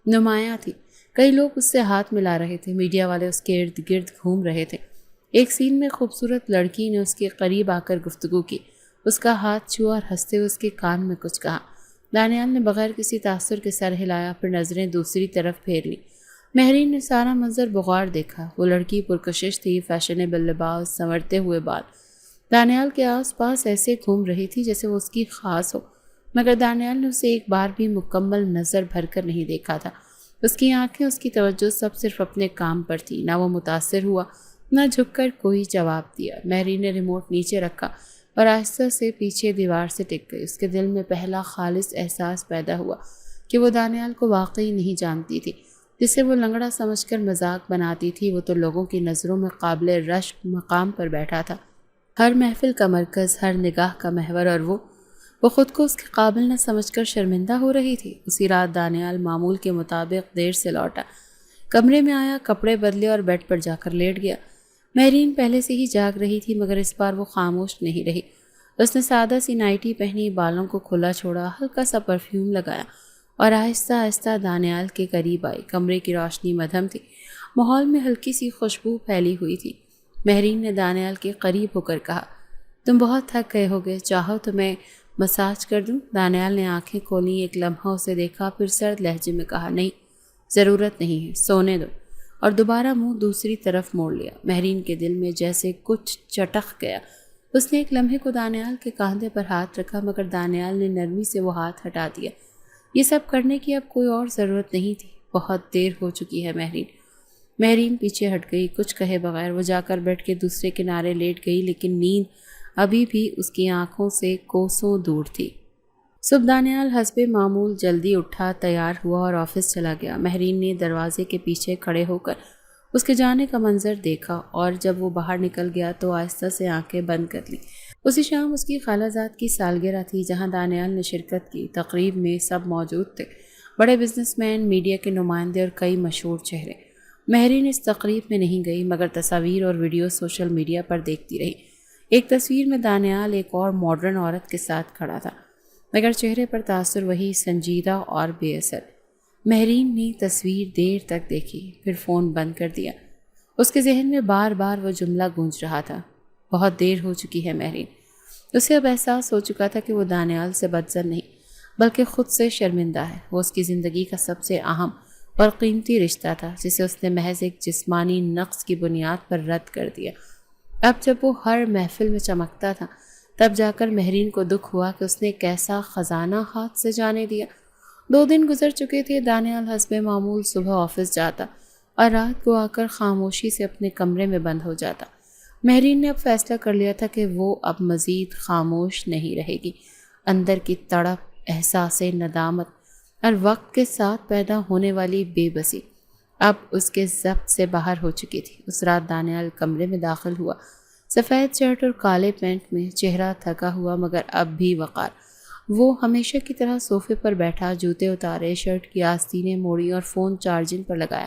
نمایاں تھی۔ کئی لوگ اس سے ہاتھ ملا رہے تھے، میڈیا والے اس کے ارد گرد گھوم رہے تھے۔ ایک سین میں خوبصورت لڑکی نے اس کے قریب آ کر گفتگو کی، اس کا ہاتھ چھوا اور ہنستے ہوئے اس کے کان میں کچھ کہا۔ دانیال نے بغیر کسی تاثر کے سر ہلایا، پھر نظریں دوسری طرف پھیر لی۔ مہرین نے سارا منظر بغور دیکھا۔ وہ لڑکی پرکشش تھی، فیشنیبل لباس، سنورتے ہوئے بال، دانیال کے آس پاس ایسے گھوم رہی تھی جیسے وہ اس کی خاص ہو، مگر دانیال نے اسے ایک بار بھی مکمل نظر بھر کر نہیں دیکھا تھا۔ اس کی آنکھیں، اس کی توجہ سب صرف اپنے کام پر تھی۔ نہ وہ متاثر ہوا، نہ جھک کر کوئی جواب دیا۔ مہرین نے ریموٹ نیچے رکھا اور آہستہ سے پیچھے دیوار سے ٹک گئی۔ اس کے دل میں پہلا خالص احساس پیدا ہوا کہ وہ دانیال کو واقعی نہیں جانتی تھی۔ جسے وہ لنگڑا سمجھ کر مذاق بناتی تھی، وہ تو لوگوں کی نظروں میں قابل رشک مقام پر بیٹھا تھا، ہر محفل کا مرکز، ہر نگاہ کا محور، اور وہ خود کو اس کے قابل نہ سمجھ کر شرمندہ ہو رہی تھی۔ اسی رات دانیال معمول کے مطابق دیر سے لوٹا، کمرے میں آیا، کپڑے بدلے اور بیڈ پر جا کر لیٹ گیا۔ مہرین پہلے سے ہی جاگ رہی تھی، مگر اس بار وہ خاموش نہیں رہی۔ اس نے سادہ سی نائٹی پہنی، بالوں کو کھلا چھوڑا، ہلکا سا پرفیوم لگایا اور آہستہ آہستہ دانیال کے قریب آئی۔ کمرے کی روشنی مدھم تھی، ماحول میں ہلکی سی خوشبو پھیلی ہوئی تھی۔ مہرین نے دانیال کے قریب ہو کر کہا، تم بہت تھک گئے ہوگے، چاہو تو میں مساج کر دوں؟ دانیال نے آنکھیں کھولیں، ایک لمحہ اسے دیکھا، پھر سرد لہجے میں کہا، نہیں، ضرورت نہیں ہے، سونے دو، اور دوبارہ منہ دوسری طرف موڑ لیا۔ مہرین کے دل میں جیسے کچھ چٹک گیا۔ اس نے ایک لمحے کو دانیال کے کاندھے پر ہاتھ رکھا، مگر دانیال نے نرمی سے وہ ہاتھ ہٹا دیا۔ یہ سب کرنے کی اب کوئی اور ضرورت نہیں تھی، بہت دیر ہو چکی ہے مہرین پیچھے ہٹ گئی، کچھ کہے بغیر وہ جا کر بیٹھ کے دوسرے کنارے لیٹ گئی، لیکن نیند ابھی بھی اس کی آنکھوں سے کوسوں دور تھی۔ صبح دانیال حسب معمول جلدی اٹھا، تیار ہوا اور آفس چلا گیا۔ مہرین نے دروازے کے پیچھے کھڑے ہو کر اس کے جانے کا منظر دیکھا، اور جب وہ باہر نکل گیا تو آہستہ سے آنکھیں بند کر لی۔ اسی شام اس کی خالہ زاد کی سالگرہ تھی، جہاں دانیال نے شرکت کی۔ تقریب میں سب موجود تھے، بڑے بزنس مین، میڈیا کے نمائندے اور کئی مشہور چہرے۔ مہرین اس تقریب میں نہیں گئی، مگر تصاویر اور ویڈیو سوشل میڈیا پر دیکھتی رہی۔ ایک تصویر میں دانیال ایک اور ماڈرن عورت کے ساتھ کھڑا تھا، مگر چہرے پر تاثر وہی سنجیدہ اور بے اثر۔ مہرین نے تصویر دیر تک دیکھی، پھر فون بند کر دیا۔ اس کے ذہن میں بار بار وہ جملہ گونج رہا تھا، بہت دیر ہو چکی ہے مہرین۔ اسے اب احساس ہو چکا تھا کہ وہ دانیال سے بدظن نہیں، بلکہ خود سے شرمندہ ہے۔ وہ اس کی زندگی کا سب سے اہم اور قیمتی رشتہ تھا، جسے اس نے محض ایک جسمانی نقص کی بنیاد پر رد کر دیا۔ اب جب وہ ہر محفل میں چمکتا تھا، تب جا کر مہرین کو دکھ ہوا کہ اس نے ایک ایسا خزانہ ہاتھ سے جانے دیا۔ 2 دن گزر چکے تھے۔ دانیال حسب معمول صبح آفس جاتا اور رات کو آ کر خاموشی سے اپنے کمرے میں بند ہو جاتا۔ مہرین نے اب فیصلہ کر لیا تھا کہ وہ اب مزید خاموش نہیں رہے گی۔ اندر کی تڑپ، احساس ندامت اور وقت کے ساتھ پیدا ہونے والی بے بسی اب اس کے ضبط سے باہر ہو چکی تھی۔ اس رات دانیال کمرے میں داخل ہوا، سفید شرٹ اور کالے پینٹ میں، چہرہ تھکا ہوا مگر اب بھی وقار۔ وہ ہمیشہ کی طرح صوفے پر بیٹھا، جوتے اتارے، شرٹ کی آستینیں موڑی اور فون چارجنگ پر لگایا۔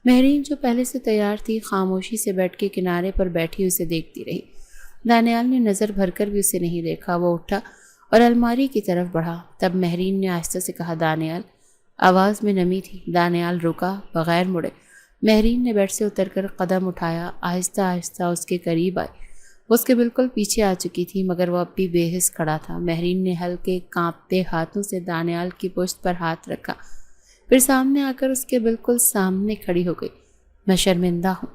مہرین جو پہلے سے تیار تھی، خاموشی سے بیٹھ کے کنارے پر بیٹھی اسے دیکھتی رہی۔ دانیال نے نظر بھر کر بھی اسے نہیں دیکھا۔ وہ اٹھا اور الماری کی طرف بڑھا۔ تب مہرین نے آہستہ سے کہا، دانیال۔ آواز میں نمی تھی۔ دانیال رکا، بغیر مڑے۔ مہرین نے بیڈ سے اتر کر قدم اٹھایا، آہستہ آہستہ اس کے قریب آئی۔ وہ اس کے بالکل پیچھے آ چکی تھی، مگر وہ اب بھی بے حس کھڑا تھا۔ مہرین نے ہلکے کانپتے ہاتھوں سے دانیال کی پشت پر ہاتھ رکھا، پھر سامنے آ کر اس کے بالکل سامنے کھڑی ہو گئی۔ میں شرمندہ ہوں،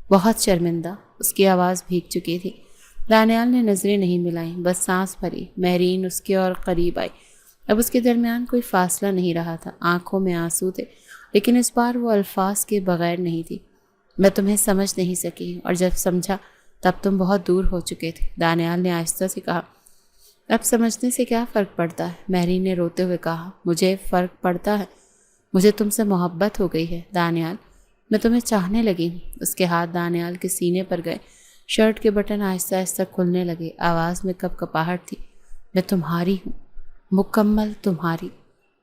بہت شرمندہ۔ اس کی آواز بھیگ چکی تھی۔ دانیال نے نظریں نہیں ملائیں، بس سانس بھری۔ مہرین اس کے اور قریب آئی۔ اب اس کے درمیان کوئی فاصلہ نہیں رہا تھا، آنکھوں میں آنسو تھے، لیکن اس بار وہ الفاظ کے بغیر نہیں تھی۔ میں تمہیں سمجھ نہیں سکی، اور جب سمجھا تب تم بہت دور ہو چکے تھے، دانیال نے آہستہ سے کہا۔ اب سمجھنے سے کیا فرق پڑتا ہے؟ مہرین نے روتے ہوئے کہا۔ مجھے فرق پڑتا ہے، مجھے تم سے محبت ہو گئی ہے دانیال، میں تمہیں چاہنے لگی ہوں۔ اس کے ہاتھ دانیال کے سینے پر گئے، شرٹ کے بٹن آہستہ آہستہ کھلنے لگے، آواز میں کپ کپاہٹ تھی۔ میں تمہاری ہوں، مکمل تمہاری،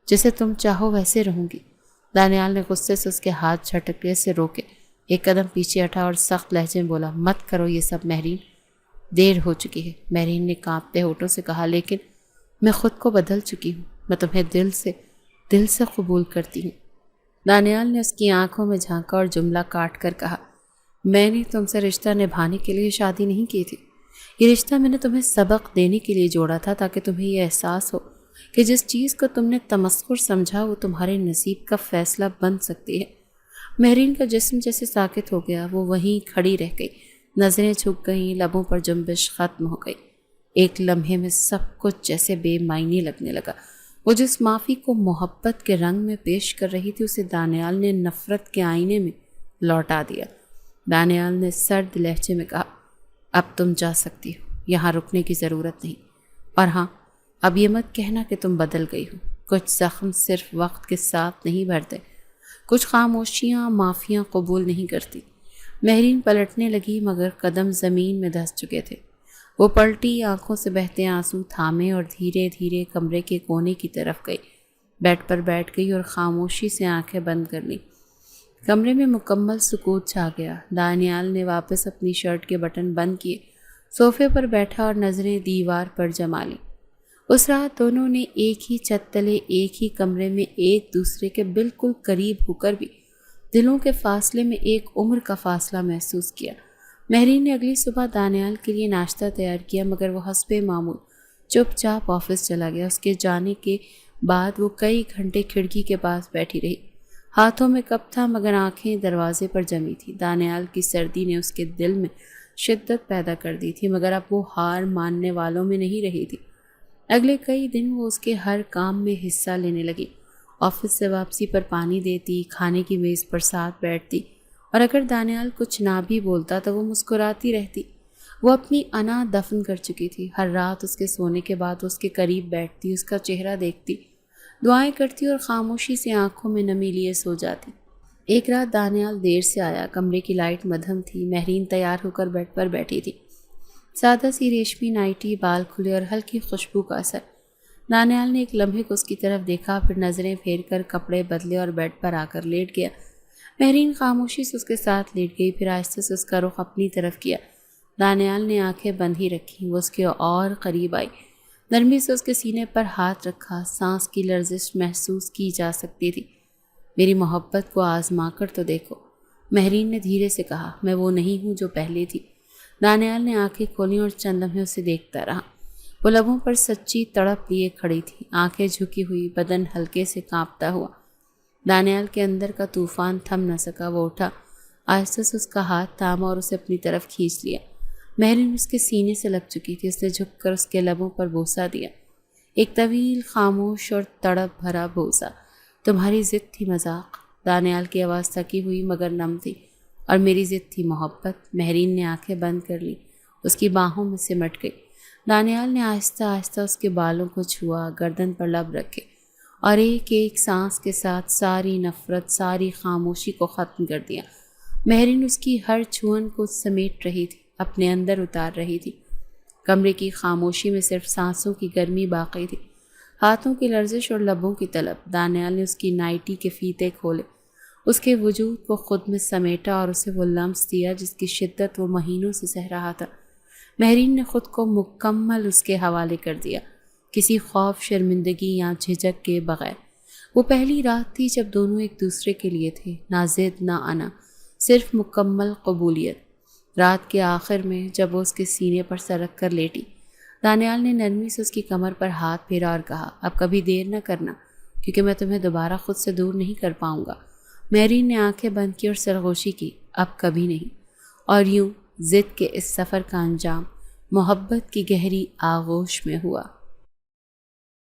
جیسے تم چاہو ویسے رہوں گی۔ دانیال نے غصے سے اس کے ہاتھ جھٹکے سے روکے، ایک قدم پیچھے ہٹا اور سخت لہجے میں بولا، مت کرو یہ سب مہرین، دیر ہو چکی ہے۔ مہرین نے کانپتے ہونٹوں سے کہا، لیکن میں خود کو بدل چکی ہوں، میں تمہیں دل سے قبول کرتی ہوں۔ دانیال نے اس کی آنکھوں میں جھانکا اور جملہ کاٹ کر کہا، میں نے تم سے رشتہ نبھانے کے لیے شادی نہیں کی تھی، یہ رشتہ میں نے تمہیں سبق دینے کے لیے جوڑا تھا، تاکہ تمہیں یہ احساس ہو کہ جس چیز کو تم نے تمسخر سمجھا وہ تمہارے نصیب کا فیصلہ بن سکتی ہے۔ مہرین کا جسم جیسے ساکت ہو گیا، وہ وہیں کھڑی رہ گئی، نظریں جھک گئیں، لبوں پر جنبش ختم ہو گئی۔ ایک لمحے میں سب کچھ جیسے بے معنی لگنے لگا۔ وہ جس معافی کو محبت کے رنگ میں پیش کر رہی تھی، اسے دانیال نے نفرت کے آئینے میں لوٹا دیا۔ دانیال نے سرد لہجے میں کہا، اب تم جا سکتی ہو، یہاں رکنے کی ضرورت نہیں۔ اور ہاں، اب یہ مت کہنا کہ تم بدل گئی ہو۔ کچھ زخم صرف وقت کے ساتھ نہیں بھرتے، کچھ خاموشیاں معافیاں قبول نہیں کرتی۔ مہرین پلٹنے لگی مگر قدم زمین میں دھس چکے تھے۔ وہ پلٹی، آنکھوں سے بہتے آنسو تھامے اور دھیرے دھیرے کمرے کے کونے کی طرف گئی۔ بیڈ پر بیٹھ گئی اور خاموشی سے آنکھیں بند کر لیں۔ کمرے میں مکمل سکوت چھا گیا۔ دانیال نے واپس اپنی شرٹ کے بٹن بند کیے، صوفے پر بیٹھا اور نظریں دیوار پر جما لیں۔ اس رات دونوں نے ایک ہی چھت تلے، ایک ہی کمرے میں، ایک دوسرے کے بالکل قریب ہو کر بھی دلوں کے فاصلے میں ایک عمر کا فاصلہ محسوس کیا۔ مہرین نے اگلی صبح دانیال کے لیے ناشتہ تیار کیا مگر وہ حسب معمول چپ چاپ آفس چلا گیا۔ اس کے جانے کے بعد وہ کئی گھنٹے کھڑکی کے پاس بیٹھی رہی، ہاتھوں میں کپ تھا مگر آنکھیں دروازے پر جمی تھی۔ دانیال کی سردی نے اس کے دل میں شدت پیدا کر دی تھی مگر اب وہ ہار ماننے والوں میں نہیں رہی تھی۔ اگلے کئی دن وہ اس کے ہر کام میں حصہ لینے لگی، آفس سے واپسی پر پانی دیتی، کھانے کی میز پر ساتھ بیٹھتی، اور اگر دانیال کچھ نہ بھی بولتا تو وہ مسکراتی رہتی۔ وہ اپنی انا دفن کر چکی تھی۔ ہر رات اس کے سونے کے بعد اس کے قریب بیٹھتی، اس کا چہرہ دیکھتی، دعائیں کرتی اور خاموشی سے آنکھوں میں نمی لیے سو جاتی۔ ایک رات دانیال دیر سے آیا، کمرے کی لائٹ مدھم تھی، مہرین تیار ہو کر بیڈ پر بیٹھی تھی، سادہ سی ریشمی نائٹی، بال کھلے اور ہلکی خوشبو کا اثر۔ دانیال نے ایک لمحے کو اس کی طرف دیکھا، پھر نظریں پھیر کر کپڑے بدلے اور بیڈ پر آ کر لیٹ گیا۔ مہرین خاموشی سے اس کے ساتھ لیٹ گئی، پھر آہستہ سے اس کا رخ اپنی طرف کیا۔ دانیال نے آنکھیں بند ہی رکھی، وہ اس کے اور قریب آئی، نرمی سے اس کے سینے پر ہاتھ رکھا، سانس کی لرزش محسوس کی جا سکتی تھی۔ میری محبت کو آزما کر تو دیکھو، مہرین نے دھیرے سے کہا، میں وہ نہیں ہوں جو پہلے تھی۔ دانیال نے آنکھیں کھولیں اور چند لمحے اسے دیکھتا رہا۔ وہ لبوں پر سچی تڑپ لیے کھڑی تھی، آنکھیں جھکی ہوئی، بدن ہلکے سے کانپتا ہوا۔ دانیال کے اندر کا طوفان تھم نہ سکا، وہ اٹھا، آہستہ سے اس کا ہاتھ تھاما اور اسے اپنی طرف کھینچ لیا۔ مہرین اس کے سینے سے لگ چکی تھی، اس نے جھک کر اس کے لبوں پر بوسہ دیا، ایک طویل، خاموش اور تڑپ بھرا بوسہ۔ تمہاری ضد تھی مذاق، دانیال کی آواز تھکی ہوئی مگر نم تھی، اور میری ضد تھی محبت۔ مہرین نے آنکھیں بند کر لی، اس کی باہوں میں سمٹ گئی۔ دانیال نے آہستہ آہستہ اس کے بالوں کو چھوا، گردن پر لب رکھے، اور ایک ایک سانس کے ساتھ ساری نفرت، ساری خاموشی کو ختم کر دیا۔ مہرین اس کی ہر چھوئن کو سمیٹ رہی تھی، اپنے اندر اتار رہی تھی۔ کمرے کی خاموشی میں صرف سانسوں کی گرمی باقی تھی، ہاتھوں کی لرزش اور لبوں کی طلب۔ دانیال نے اس کی نائٹی کے فیتے کھولے، اس کے وجود کو خود میں سمیٹا اور اسے وہ لمس دیا جس کی شدت وہ مہینوں سے سہ رہا تھا۔ مہرین نے خود کو مکمل اس کے حوالے کر دیا، کسی خوف، شرمندگی یا جھجک کے بغیر۔ وہ پہلی رات تھی جب دونوں ایک دوسرے کے لیے تھے، نہ ضد نہ انا، صرف مکمل قبولیت۔ رات کے آخر میں جب وہ اس کے سینے پر سرک کر لیٹی، دانیال نے نرمی سے اس کی کمر پر ہاتھ پھیرا اور کہا، اب کبھی دیر نہ کرنا کیونکہ میں تمہیں دوبارہ خود سے دور نہیں کر پاؤں گا۔ مہرین نے آنکھیں بند کی اور سرگوشی کی، اب کبھی نہیں۔ اور یوں ضد کے اس سفر کا انجام محبت کی گہری آغوش میں ہوا۔